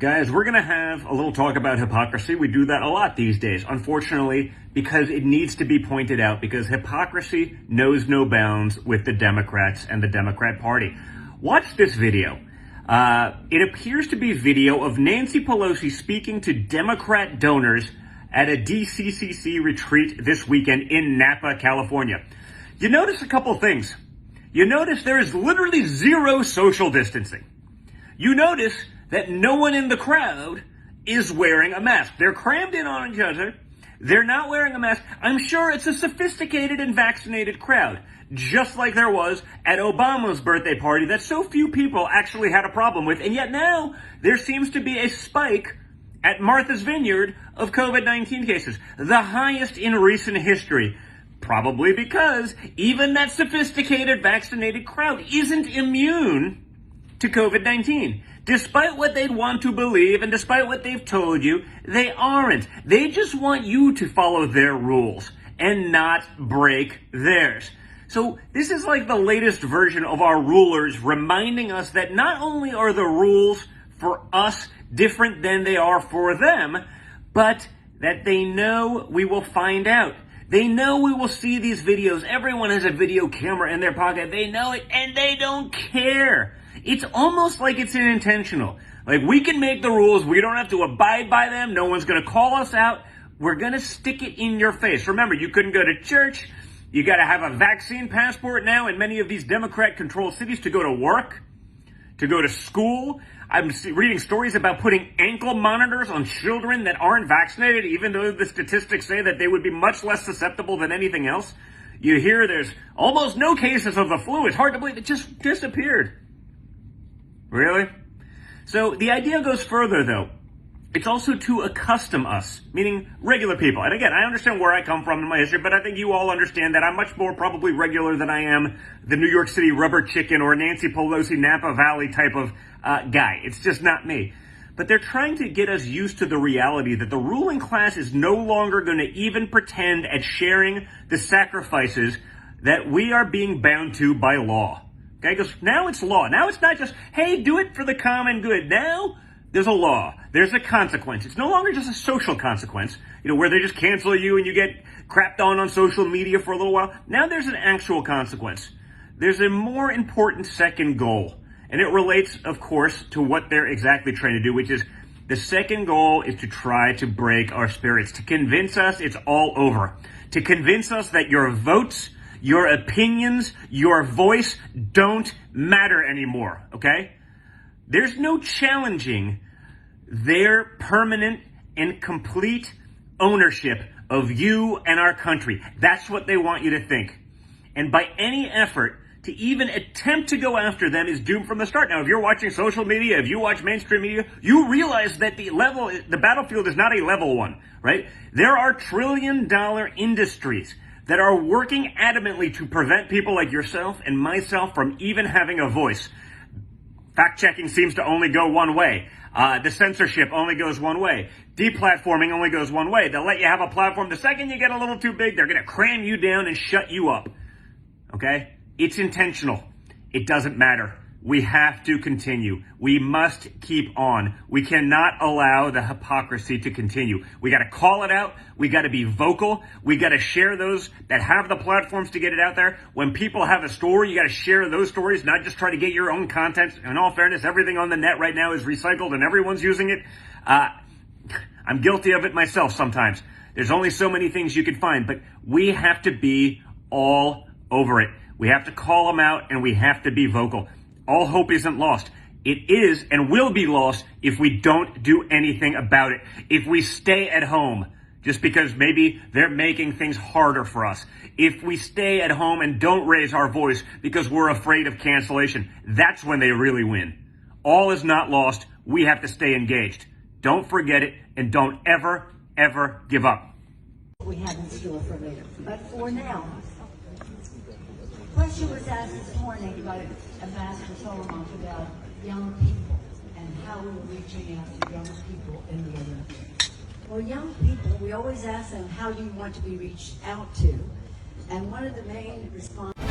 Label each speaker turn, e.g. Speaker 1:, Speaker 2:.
Speaker 1: Guys, we're going to have a little talk about hypocrisy. We do that a lot these days, unfortunately, because it needs to be pointed out, because hypocrisy knows no bounds with the Democrats and the Democrat Party. Watch this video. It appears to be video of Nancy Pelosi speaking to Democrat donors at a DCCC retreat this weekend in Napa, California. You notice a couple things. You notice there is literally zero social distancing. You notice that no one in the crowd is wearing a mask. They're crammed in on each other. They're not wearing a mask. I'm sure it's a sophisticated and vaccinated crowd, just like there was at Obama's birthday party that so few people actually had a problem with. And yet now there seems to be a spike at Martha's Vineyard of COVID-19 cases, the highest in recent history. Probably because even that sophisticated vaccinated crowd isn't immune to COVID-19. Despite what they'd want to believe and despite what they've told you, they aren't. They just want you to follow their rules and not break theirs. So this is like the latest version of our rulers reminding us that not only are the rules for us different than they are for them, but that they know we will find out. They know we will see these videos. Everyone has a video camera in their pocket. They know it and they don't care. It's almost like it's intentional. Like, we can make the rules. We don't have to abide by them. No one's going to call us out. We're going to stick it in your face. Remember, you couldn't go to church. You got to have a vaccine passport now in many of these Democrat-controlled cities to go to work, to go to school. I'm reading stories about putting ankle monitors on children that aren't vaccinated, even though the statistics say that they would be much less susceptible than anything else. You hear there's almost no cases of the flu. It's hard to believe it just disappeared. Really? So the idea goes further, though. It's also to accustom us, meaning regular people. And again, I understand where I come from in my history, but I think you all understand that I'm much more probably regular than I am the New York City rubber chicken or Nancy Pelosi Napa Valley type of guy. It's just not me. But they're trying to get us used to the reality that the ruling class is no longer going to even pretend at sharing the sacrifices that we are being bound to by law. Okay, because now it's law. Now it's not just, hey, do it for the common good. Now there's a law. There's a consequence. It's no longer just a social consequence, where they just cancel you and you get crapped on social media for a little while. Now there's an actual consequence. There's a more important second goal. And it relates, of course, to what they're exactly trying to do, which is the second goal is to try to break our spirits, to convince us it's all over, to convince us that your votes, your opinions, your voice don't matter anymore, okay? There's no challenging their permanent and complete ownership of you and our country. That's what they want you to think. And by any effort to even attempt to go after them is doomed from the start. Now, if you're watching social media, if you watch mainstream media, you realize that the battlefield is not a level one, right? There are trillion-dollar industries that are working adamantly to prevent people like yourself and myself from even having a voice. Fact-checking seems to only go one way. The censorship only goes one way. Deplatforming only goes one way. They'll let you have a platform. The second you get a little too big, they're going to cram you down and shut you up. Okay? It's intentional. It doesn't matter. We have to continue. We must keep on. We cannot allow the hypocrisy to continue. We got to call it out. We got to be vocal. We got to share those that have the platforms to get it out there. When people have a story, you got to share those stories, not just try to get your own content. In all fairness, everything on the net right now is recycled and everyone's using it. I'm guilty of it myself sometimes. There's only so many things you can find, but we have to be all over it. We have to call them out and we have to be vocal. All hope isn't lost. It is and will be lost if we don't do anything about it. If we stay at home, just because maybe they're making things harder for us. If we stay at home and don't raise our voice because we're afraid of cancellation, that's when they really win. All is not lost. We have to stay engaged. Don't forget it and don't ever, ever give up.
Speaker 2: We have in store for later. But for now, question was asked this morning by Ambassador Solomon about young people and how we were reaching out to young people in the Olympics. Well, young people, we always ask them, how do you want to be reached out to? And one of the main responses